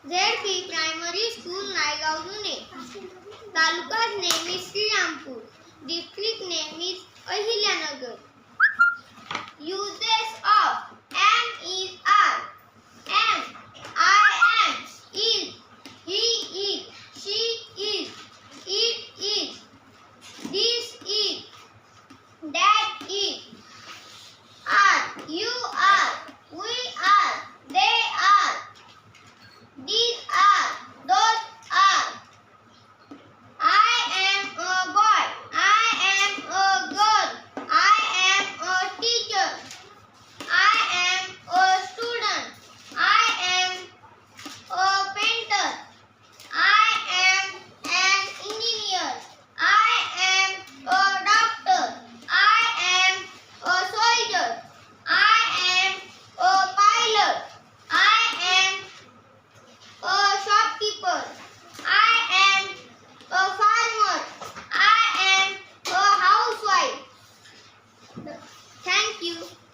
ZP Primary School, Naigaon, Pune. Taluka's name is Srirampur. District name is Ahilyanagar. Uses of am is are. Am, I am, is, he is, she is, it is, this is, that is, are, you are, we are, they are, these are, those are. I am a boy, I am a girl, I am a teacher, I am a student, I am a painter, I am an engineer, I am a doctor, I am a soldier, I am a pilot, I am a shopkeeper, I am a farmer, I am a housewife. Thank you.